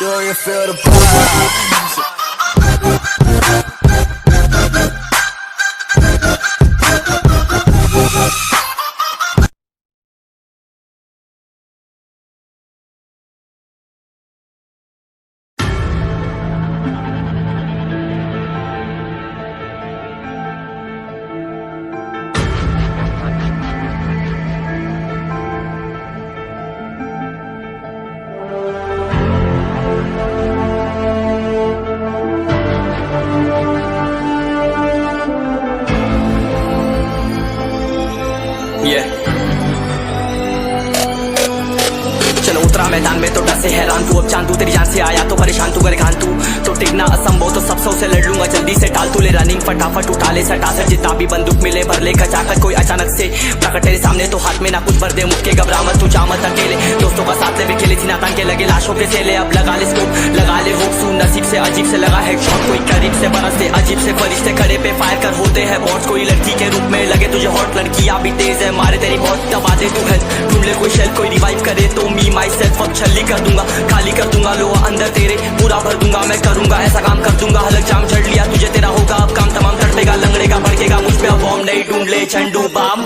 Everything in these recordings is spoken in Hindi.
Do you feel the vibe? चलो उतरा मैदान में तो डर से हैरान तू, अब चांदू तेरी जान से आया तो परेशान तू कर खान तू तो टिकना असंभव तो सब सौ से लड़ लूंगा जल्दी से टाल तू ले रनिंग फटाफट उठा ले सटा से जितना भी बंदूक मिले भर ले खचाकर कोई अचानक से प्रकट तेरे सामने तो हाथ में ना कुछ भर दे मुक्के घबरा मत तू जा मत अकेले दोस्तों का साथ ले भी खेले थी नातान के लगे लाशों के सेले अब लगा ले स्कोप लगा ले होप सू नसीब से अजीब से लगा है शॉट कोई करीब से बरसते अजीब से फरिश्ते खड़े पे फायर कर होते हैं बॉट्स कोई लड़की के रूप में लगे तुझे हॉट लड़कियां भी तेज है मारे तेरी बहुत दबा दे तू हेल्प ढूंढ ले कोई शेल कोई रिवाइव करे तो मी माई सेल्फ अब छल्ली कर दूंगा खाली कर दूंगा लो अंदर तेरे पूरा भर दूंगा मैं करूंगा ऐसा काम कर दूंगा हलक जाम चढ़ लिया तुझे तेरा होगा अब काम तमाम तड़पेगा लंगड़ेगा भड़केगा मुझ पे अब बॉम्ब नहीं ढूंढ ले झंडू balm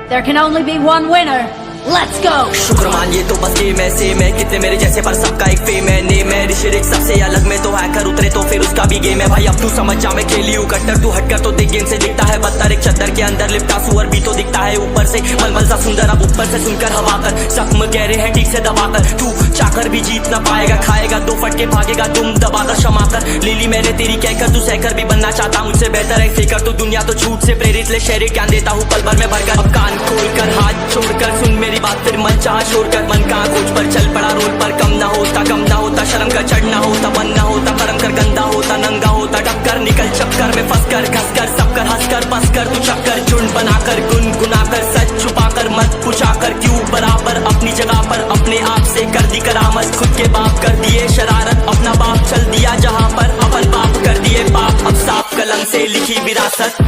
There can only be one winner. Let's go. शुक्र मानिए तो बस गेम ऐसे मैं कितने मेरे जैसे पर सबका एक फेम है नेम है ऋषिक सबसे अलग में तो हैकर उतरे तो फिर उसका भी गेम है भाई अब तू समझ जा मैं खेली हूँ कट्टर तू हटकर तो देख गेम से दिखता है बदतर एक चद्दर के अंदर लिपटा सुअर भी तो दिखता है ऊपर से मलमल सा सुंदर अब ऊपर से सुनकर हवा कर जख्म गहरे हैं ठीक से दबाकर तू चाकर भी जीत ना पाएगा खाएगा दो फटके भागेगा तुम दबाकर क्षमा कर लीली मैंने तेरी कहकर तू सहकर भी बनना चाहता मुझसे बेहतर है फेकर तो दुनिया तो झूठ से प्रेरित ले शहरी ज्ञान देता हूँ पल भर में भरकर अब कान खोलकर हाथ छोड़कर सुन मेरी बात फिर मन चाह छोड़कर मन कहाँ खोज पर चल पड़ा रोल पर कम ना होता शर्म का चढ़ना होता बन ना होता कर्म कर गंदा होता नंगा होता टक्कर निकल चक्कर में फंस कर घस कर सब कर हंस कर बस कर तू चक्कर झुंड बनाकर गुनगुनाकर सच छुपाकर मत पूछाकर क्यों बराबर अपनी जगह पर अपने आप से कर दी करामत खुद के बाप कर दिए शरारत अपना बाप चल दिया जहाँ पर अपन बाप कर दिए बाप अब साफ कलम से लिखी विरासत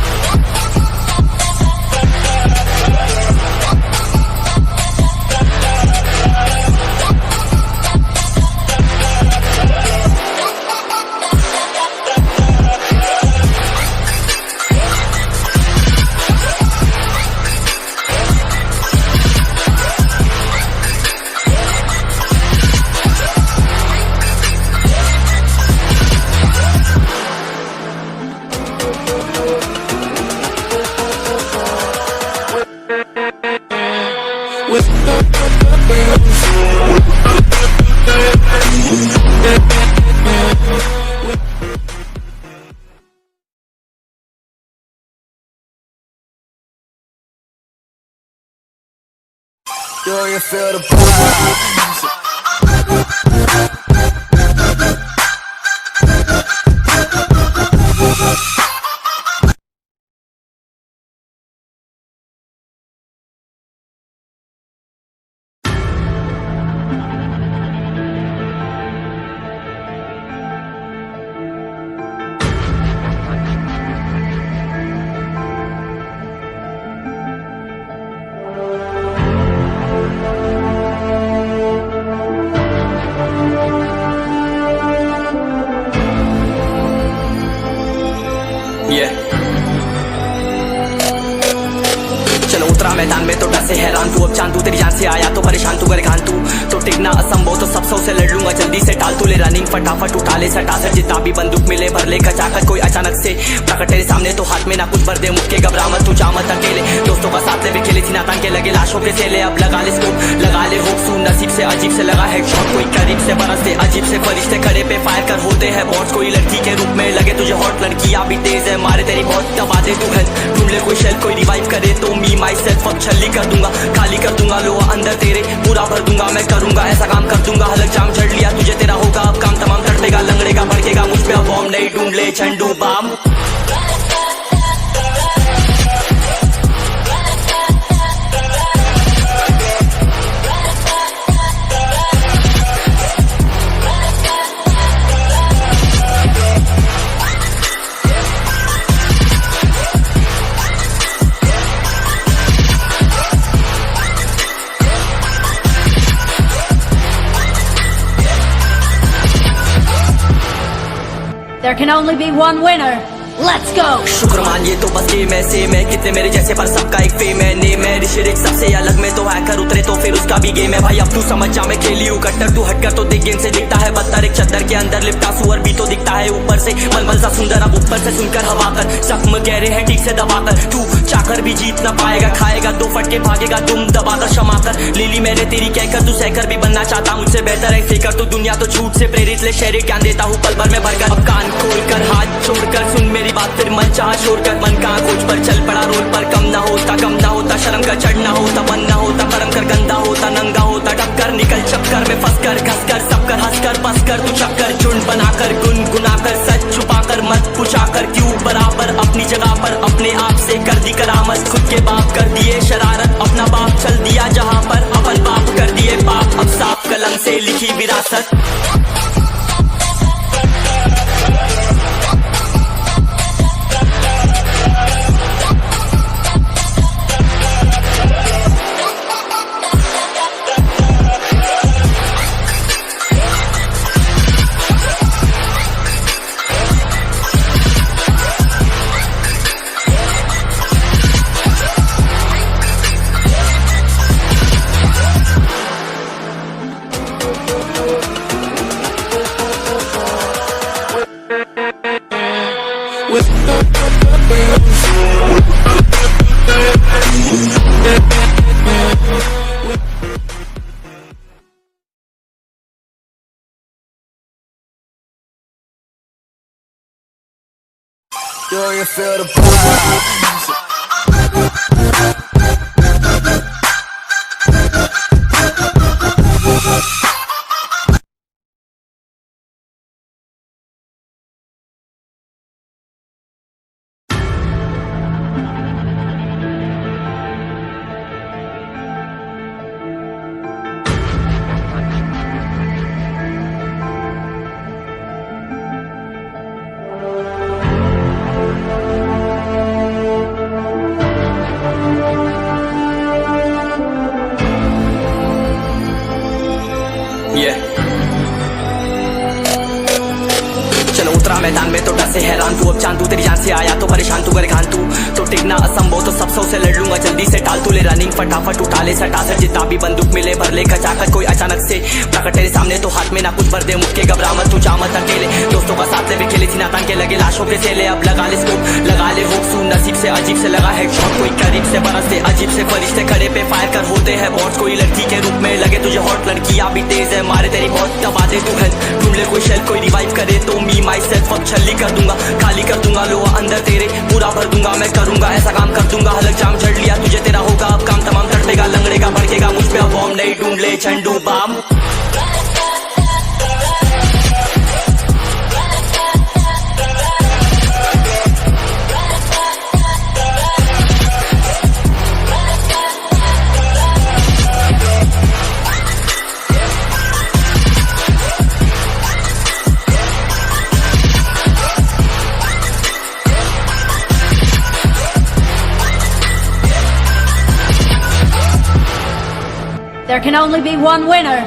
Do you feel the vibe? चलो उतरा मैदान में तो डर से हैरान तू अब चांदू तेरी जान से आया तो परेशान तू कर खान तू तो टिकना असंभव तो सब सौ से लड़ लूंगा जल्दी से टाल तू ले रनिंग फटाफट उठा ले सटा से जितना भी बंदूक मिले भर ले खचाकर कोई अचानक से प्रकट तेरे सामने तो हाथ में ना कुछ भर दे मुक्के घबरा मत तू जा मत अकेले दोस्तों का साथ ले भी खेले थी नातान के लगे लाशों के सेले अब लगा ले स्कोप लगा ले होप सू नसीब से अजीब से लगा है शॉट कोई करीब से बरसते अजीब से फरिश्ते खड़े पे फायर कर होते हैं बॉट्स कोई लड़की के रूप में लगे तुझे हॉट लड़कियां भी तेज है मारे तेरी बहुत दबा दे तू हेल्प ढूंढ ले कोई शेल कोई रिवाइव करे तो मी माई सेल्फ अब छल्ली कर दूंगा खाली कर दूंगा लो अंदर तेरे पूरा भर दूंगा मैं करूंगा ऐसा काम कर दूंगा हलक जाम चढ़ लिया तुझे तेरा होगा अब काम तमाम तड़पेगा लंगड़ेगा भड़केगा मुझ पे अब बॉम्ब ढूंढ ले झंडू balm. There can only be one winner. Let's go! शुक्र मानिए तो बस गेम है सेम है, कितने मेरे जैसे पर सबका एक फेम है। नेम है ऋषिरिक सबसे अलग में तो हैकर उतरे तो फिर उसका भी गेम है। भाई अब तू समझ जा मैं खेली हूँ कट्टर, तू हटकर तो देख गेम से दिखता है बदतर। एक चद्दर के अंदर लिपटा सुअर भी तो दिखता है ऊपर से मलमल सा सुंदर। अब ऊपर से सुनकर हवा कर जख्म गहरे हैं ठीक से दबाकर, तू चाकर भी जीत ना पाएगा। खाएगा दो फटके भागेगा तुम दबाकर क्षमा कर। लीली मैंने तेरी कहकर तू सहकर भी बनना चाहता मुझसे बेहतर है फेकर। तू दुनिया तो झूठ से प्रेरित ले शहरी ज्ञान देता हूँ पल भर में भरकर। अब कान खोलकर हाथ छोड़कर सुन मेरी बात फिर मन चाह छोड़ कर। मन कहाँ खोज पर चल पड़ा रोल पर, कम ना होता शर्म का चढ़ना होता मन ना होता कर्म कर गंदा होता नंगा होता टक्कर निकल चक्कर में फंस कर घस कर सब कर हंस कर बस कर तू चक्कर झुंड बनाकर गुनगुनाकर सच छुपाकर मत पूछाकर क्यों बराबर अपनी जगह पर अपने आप से कर दी करामत। खुद के बाप कर दिए शरारत अपना बाप चल दिया जहाँ पर अपन बाप कर दिए बाप। अब साफ कलम से लिखी विरासत। Do you feel the vibes? चलो उतरा मैदान में तो डर से हैरान तू, अब चांद तू तेरी जान से आया तो परेशान तू करे खान तू तो टिकना असंभव तो सब से लड़ लूंगा जल्दी से टाल तू ले रनिंग फटाफट उठा ले सटा सर जितना भी बंदूक मिले भर ले खचाकर कोई अचानक से प्रकट तेरे सामने तो हाथ में ना कुछ भर दे मुक्के घबरा मत तू जामत अकेले दोस्तों का साथ ले खेले थी नातान के लगे लाशों के सेले अब लगा ले स्कोप लगा ले हुक सू नसीब से अजीब से लगा है शॉट कोई करीब से बरसते अजीब से फरिश्ते खड़े पे फायर कर होते हैं बॉट्स कोई लड़की के रूप में लगे तुझे हॉट लड़कियां भी तेज है मारे तेरी बहुत दबा दे तू हेल्थ ढूंढ ले कोई शेल कोई रिवाइव करे तो मी माई सेल्फ अब छल्ली कर दूंगा खाली कर दूंगा लोहा अंदर तेरे पूरा भर दूंगा मैं करूंगा ऐसा काम कर दूंगा हलक जाम झड़ लिया तुझे तेरा होगा अब काम तमाम तड़पेगा लंगड़ेगा भड़केगा मुझ पे अब बॉम्ब नहीं ढूंढ ले झंडू balm. There can only be one winner.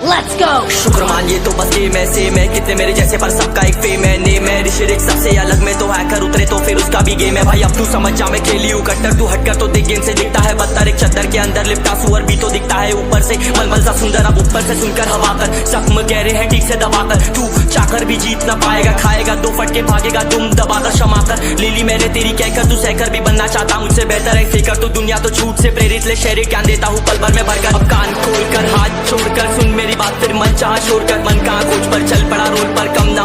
Let's go! शुक्र मानिए तो बस गेम है सेम है कितने मेरे जैसे पर सबका एक फेम है नेम है ऋषिरिक सबसे अलग में तो हैकर उतरे तो फिर उसका भी गेम है भाई अब तू समझ जा मैं खेली हूँ कट्टर तू हटकर तो देख गेम से दिखता है बदतर एक चद्दर के अंदर लिपटा सुअर भी तो दिखता है ऊपर से मलमल सा सुंदर अब ऊपर से सुनकर हवा कर जख्म गहरे हैं ठीक से दबाकर तू चाकर भी जीत ना पाएगा खाएगा दो फटके भागेगा तुम दबाकर क्षमा कर लीली मैंने तेरी कहकर तू सहकर भी बनना चाहता मुझसे बेहतर है फेकर तू दुनिया तो झूठ से प्रेरित ले शहरी ज्ञान देता हूँ पल भर में भरकर अब कान खोलकर हाथ छोड़कर सुन मेरी बात फिर मन चाह छोड़कर मन कहाँ खोज पर चल पड़ा रोल पर कम ना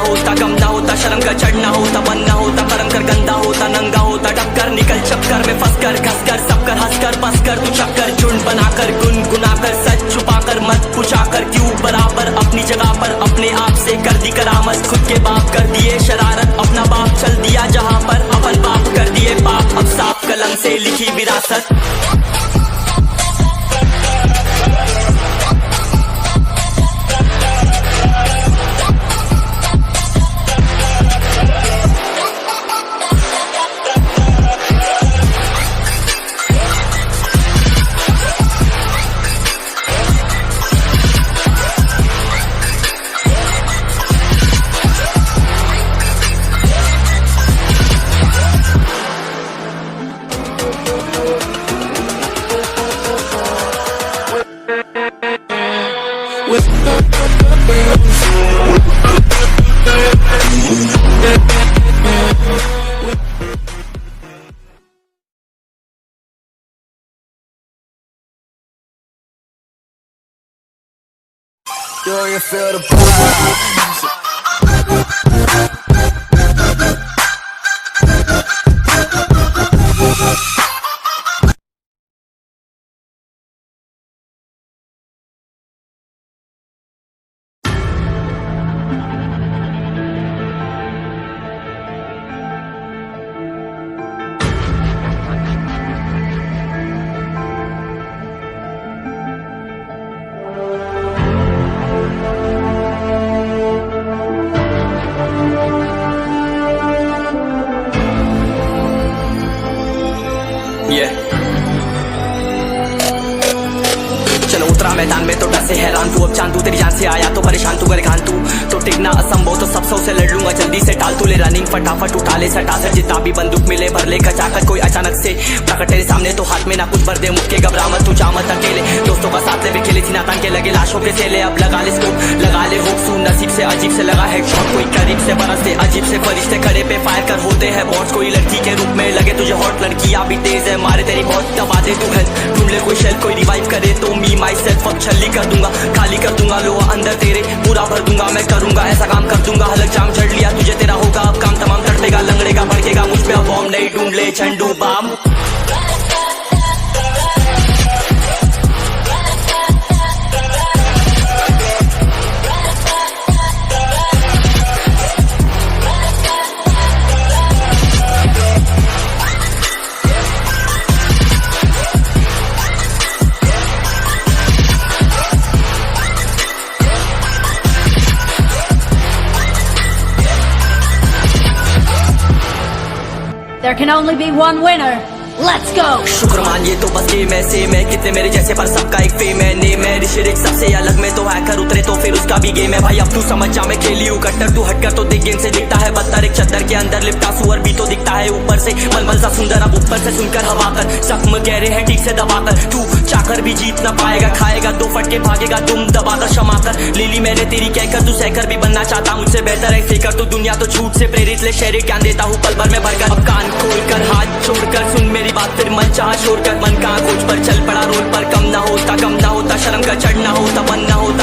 होता शर्म का चढ़ना होता मन ना होता कर्म कर गंदा होता नंगा होता टक्कर निकल चक्कर में फंस कर घस कर सब कर हंस कर बस कर तू चक्कर झुंड बनाकर गुनगुनाकर सच छुपाकर मत पूछाकर क्यों बराबर अपनी जगह पर अपने आप से कर दी करामत खुद के बाप कर दिए शरारत अपना बाप Yo, you feel the vibe. चलो उतरा मैदान में तो डर से हैरान तू, अब चांद तू तेरी जान से आया तो परेशान तू, करे खान तू तो टिकना असंभव, तो सब से लड़ लूंगा जल्दी से, टाल तू ले रनिंग फटाफट उठा ले सटा से, जितना भी बंदूक मिले भर ले खचाखच, कोई अचानक से प्रकट तेरे सामने तो हाथ में ना कुछ भर दे, मुक्के घबरा मत तू, जा मत अकेले, दोस्तों का साथ ले भी खेले थी नातान के लगे लाशों के सेले, अब लगा ले स्कोप लगा ले हुक सू, नसीब से अजीब से लगा हेडशॉट, कोई करीब से बरसते अजीब से फरिश्ते खड़े पे फायर कर होते हैं बॉट्स, कोई लड़की के रूप में लगे तुझे हॉट, लड़कियां भी तेज है मारे तेरी बहुत, दबा दे तू हेल्थ, ढूंढ ले कोई शेल, कोई रिवाइव करे तो मी माई सेल्फ अब छल्ली कर दूंगा, खाली कर दूंगा लोहा अंदर तेरे, पूरा भर दूंगा मैं करूंगा ऐसा काम कर दूंगा, हलक जाम झड़ लिया तुझे तेरा होगा अब काम तमाम, तड़पेगा लंगड़ेगा भड़केगा मुझ पे अब बॉम्ब नहीं, ढूंढ ले झंडू balm. There can only be one winner. Let's go! शुक्र मान ये तो बस गेम है सेम है, कितने मेरे जैसे पर सबका एक फेम है, नेम है ऋषिरिक सबसे अलग में तो हैकर उतरे तो फिर उसका भी गेम है, भाई अब तू समझ जा मैं खेली हूँ कट्टर, तू हटकर तो देख गेम से दिखता है बदतर, एक चद्दर के अंदर लिपटा सुअर भी तो दिखता है ऊपर से, मलमल सा सुंदर अब ऊपर से सुनकर हवा कर, जख्म गहरे हैं ठीक से दबाकर, तू चाकर भी जीत ना पाएगा, खाएगा दो फटके भागेगा तुम दबाकर क्षमाकर, ले ली मैंने तेरी कहकर तू सहकर भी बनना चाहता मुझसे बेहतर है फेकर, तू दुनिया तो झूठ से प्रेरित ले शहर ज्ञान देता हूँ पल भर में भरकर, अब कान खोलकर हाथ छोड़कर सुन मेरी बात, फिर मन चाह छोड़कर मन कहाँ खोज पर चल पड़ा रोड पर, कम ना होता शर्म का चढ़ना होता बनना होता